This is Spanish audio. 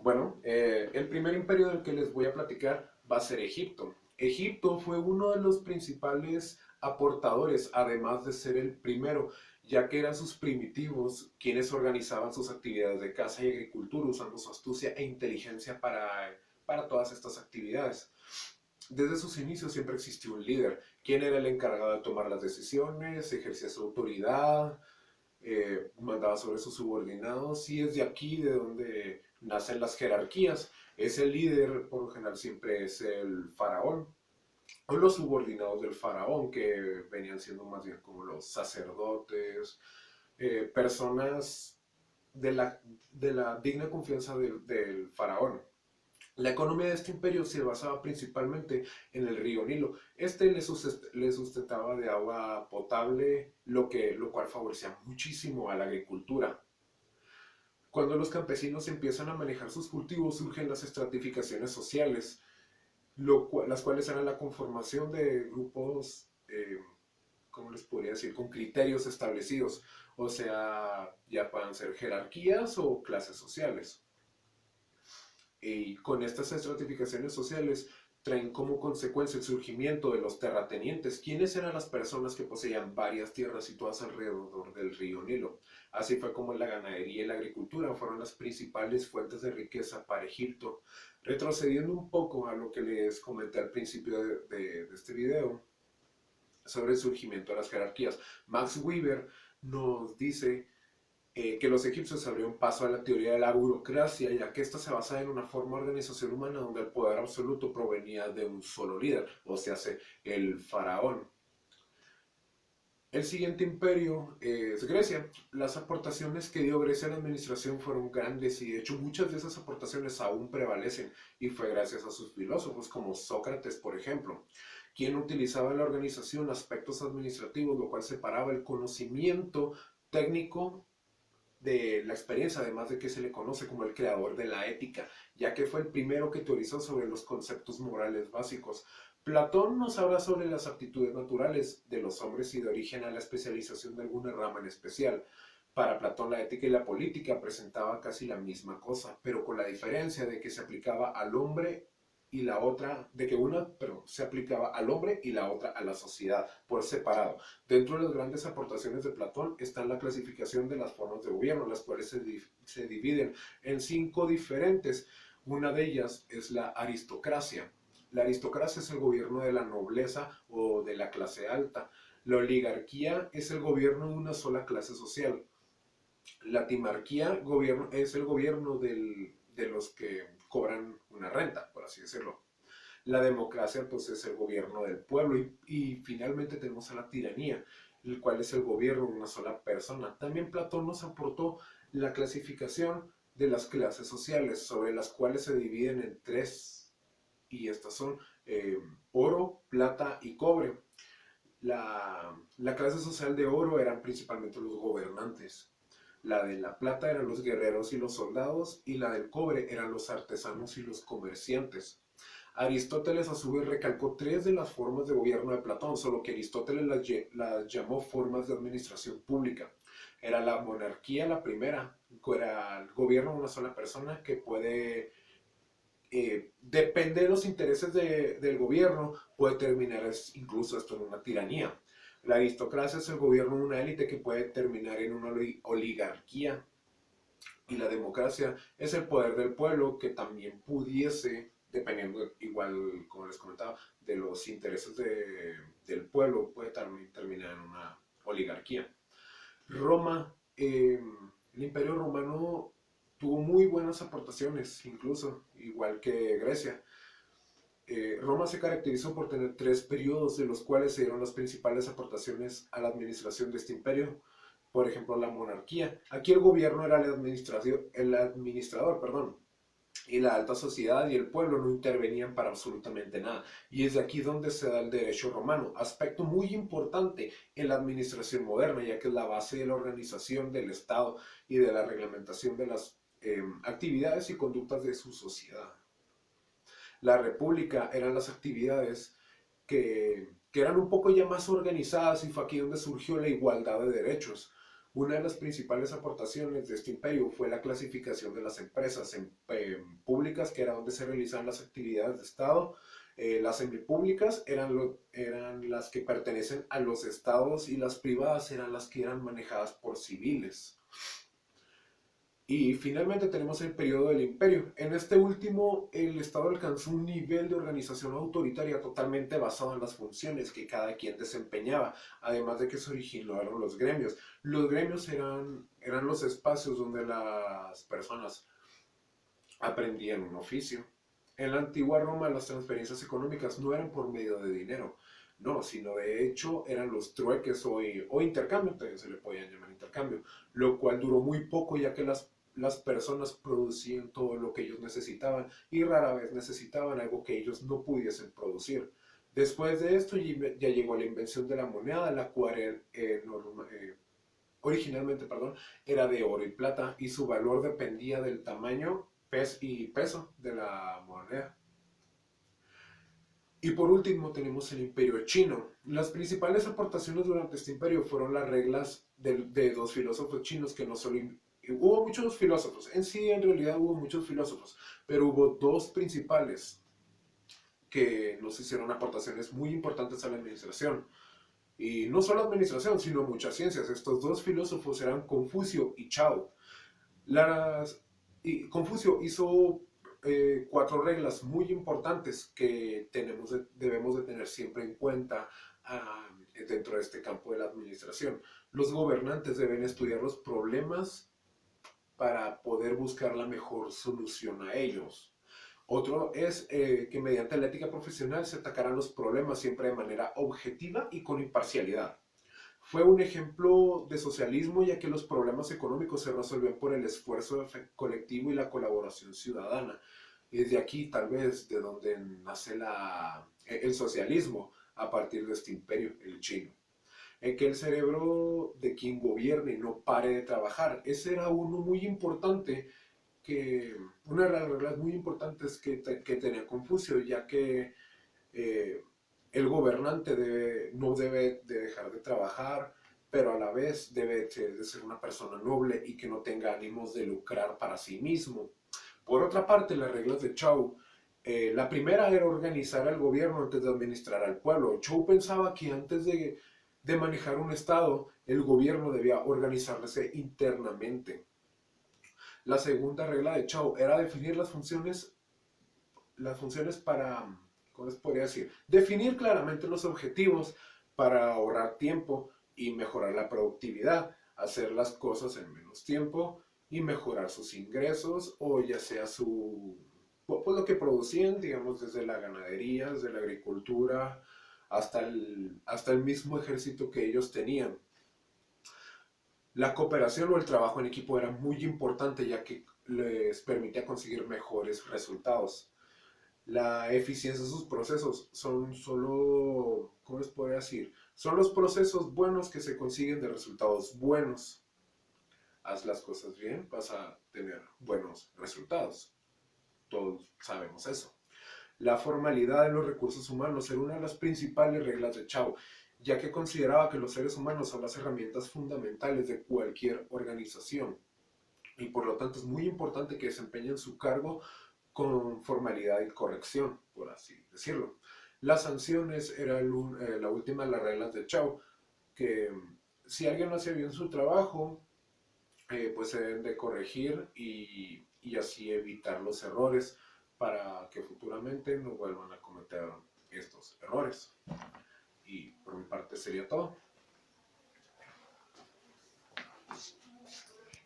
Bueno, el primer imperio del que les voy a platicar va a ser Egipto. Egipto fue uno de los principales aportadores, además de ser el primero, ya que eran sus primitivos quienes organizaban sus actividades de caza y agricultura usando su astucia e inteligencia para todas estas actividades. Desde sus inicios siempre existió un líder, quien era el encargado de tomar las decisiones, ejercía su autoridad, mandaba sobre sus subordinados y es de aquí de donde nacen las jerarquías. Ese líder por lo general siempre es el faraón o los subordinados del faraón que venían siendo más bien como los sacerdotes, personas de la digna confianza del faraón. La economía de este imperio se basaba principalmente en el río Nilo. Este le sustentaba de agua potable, lo cual favorecía muchísimo a la agricultura. Cuando los campesinos empiezan a manejar sus cultivos, surgen las estratificaciones sociales, las cuales eran la conformación de grupos, ¿cómo les podría decir?, con criterios establecidos. O sea, ya puedan ser jerarquías o clases sociales. Y con estas estratificaciones sociales traen como consecuencia el surgimiento de los terratenientes, quienes eran las personas que poseían varias tierras situadas alrededor del río Nilo. Así fue como la ganadería y la agricultura fueron las principales fuentes de riqueza para Egipto. Retrocediendo un poco a lo que les comenté al principio de este video sobre el surgimiento de las jerarquías, Max Weber nos dice que los egipcios abrieron paso a la teoría de la burocracia, ya que esta se basa en una forma de organización humana donde el poder absoluto provenía de un solo líder, o sea, el faraón. El siguiente imperio es Grecia. Las aportaciones que dio Grecia a la administración fueron grandes y de hecho muchas de esas aportaciones aún prevalecen y fue gracias a sus filósofos como Sócrates, por ejemplo, quien utilizaba en la organización aspectos administrativos, lo cual separaba el conocimiento técnico de la experiencia, además de que se le conoce como el creador de la ética, ya que fue el primero que teorizó sobre los conceptos morales básicos. Platón nos habla sobre las aptitudes naturales de los hombres y de origen a la especialización de alguna rama en especial. Para Platón la ética y la política presentaban casi la misma cosa, pero con la diferencia de que se aplicaba al hombre y la otra, de que una, perdón, se aplicaba al hombre y la otra a la sociedad por separado. Dentro de las grandes aportaciones de Platón está la clasificación de las formas de gobierno, las cuales se dividen en 5 diferentes. Una de ellas es la aristocracia. La aristocracia es el gobierno de la nobleza o de la clase alta. La oligarquía es el gobierno de una sola clase social. La timarquía es el gobierno de los que cobran una renta, por así decirlo. La democracia pues es el gobierno del pueblo y finalmente tenemos a la tiranía, el cual es el gobierno de una sola persona. También Platón nos aportó la clasificación de las clases sociales, sobre las cuales se dividen en 3, y estas son oro, plata y cobre. La clase social de oro eran principalmente los gobernantes, la de la plata eran los guerreros y los soldados, y la del cobre eran los artesanos y los comerciantes. Aristóteles a su vez recalcó 3 de las formas de gobierno de Platón, solo que Aristóteles las llamó formas de administración pública. Era la monarquía la primera, era el gobierno de una sola persona que puede, depende de los intereses del gobierno, puede terminar incluso esto en una tiranía. La aristocracia es el gobierno de una élite que puede terminar en una oligarquía, y la democracia es el poder del pueblo que también pudiese, dependiendo igual, como les comentaba, de los intereses del pueblo, puede también terminar en una oligarquía. Roma, el imperio romano tuvo muy buenas aportaciones, incluso, igual que Grecia. Roma se caracterizó por tener 3 periodos, de los cuales se dieron las principales aportaciones a la administración de este imperio. Por ejemplo, la monarquía. Aquí el gobierno era el administrador, perdón, y la alta sociedad y el pueblo no intervenían para absolutamente nada. Y es de aquí donde se da el derecho romano, aspecto muy importante en la administración moderna, ya que es la base de la organización del Estado y de la reglamentación de las actividades y conductas de su sociedad. La república eran las actividades que eran un poco ya más organizadas, y fue aquí donde surgió la igualdad de derechos. Una de las principales aportaciones de este imperio fue la clasificación de las empresas en públicas, que era donde se realizaban las actividades de Estado. Las semipúblicas eran las que pertenecen a los estados y las privadas eran las que eran manejadas por civiles. Y finalmente tenemos el periodo del imperio. En este último, el Estado alcanzó un nivel de organización autoritaria totalmente basado en las funciones que cada quien desempeñaba, además de que se originaron los gremios. Los gremios eran los espacios donde las personas aprendían un oficio. En la antigua Roma las transferencias económicas no eran por medio de dinero, no, sino de hecho eran los trueques o intercambio, también se le podían llamar intercambio, lo cual duró muy poco ya que las personas producían todo lo que ellos necesitaban y rara vez necesitaban algo que ellos no pudiesen producir. Después de esto ya llegó la invención de la moneda, la cual originalmente, era de oro y plata y su valor dependía del tamaño y peso de la moneda. Y por último tenemos el imperio chino. Las principales aportaciones durante este imperio fueron las reglas de dos filósofos chinos que no solo... Hubo muchos filósofos, en sí en realidad hubo muchos filósofos, pero hubo dos principales que nos hicieron aportaciones muy importantes a la administración. Y no solo administración, sino muchas ciencias. Estos dos filósofos eran Confucio y Chao. Confucio hizo cuatro reglas muy importantes que debemos de tener siempre en cuenta dentro de este campo de la administración. Los gobernantes deben estudiar los problemas para poder buscar la mejor solución a ellos. Otro es que mediante la ética profesional se atacarán los problemas siempre de manera objetiva y con imparcialidad. Fue un ejemplo de socialismo ya que los problemas económicos se resolvían por el esfuerzo colectivo y la colaboración ciudadana. Y de aquí tal vez de donde nace el socialismo a partir de este imperio, el chino. En que el cerebro de quien gobierne no pare de trabajar. Ese era uno muy importante, una de las reglas muy importantes que tenía Confucio, ya que eh, el gobernante no debe de dejar de trabajar, pero a la vez debe de ser una persona noble y que no tenga ánimos de lucrar para sí mismo. Por otra parte, las reglas de Chou, la primera era organizar al gobierno antes de administrar al pueblo. Chou pensaba que antes de manejar un estado, el gobierno debía organizarse internamente. La segunda regla de Chou era definir las funciones para, ¿cómo les podría decir? Definir claramente los objetivos para ahorrar tiempo y mejorar la productividad, hacer las cosas en menos tiempo y mejorar sus ingresos o ya sea pues lo que producían, digamos, desde la ganadería, desde la agricultura, hasta el mismo ejército que ellos tenían. La cooperación o el trabajo en equipo era muy importante ya que les permitía conseguir mejores resultados. La eficiencia de sus procesos son solo, ¿cómo les podría decir? Son los procesos buenos que se consiguen de resultados buenos. Haz las cosas bien, vas a tener buenos resultados. Todos sabemos eso. La formalidad en los recursos humanos era una de las principales reglas de Chao, ya que consideraba que los seres humanos son las herramientas fundamentales de cualquier organización y por lo tanto es muy importante que desempeñen su cargo con formalidad y corrección, por así decirlo. Las sanciones era la última de las reglas de Chao, que si alguien no hacía bien su trabajo, pues se deben de corregir y así evitar los errores para que futuramente no vuelvan a cometer estos errores. Y por mi parte sería todo.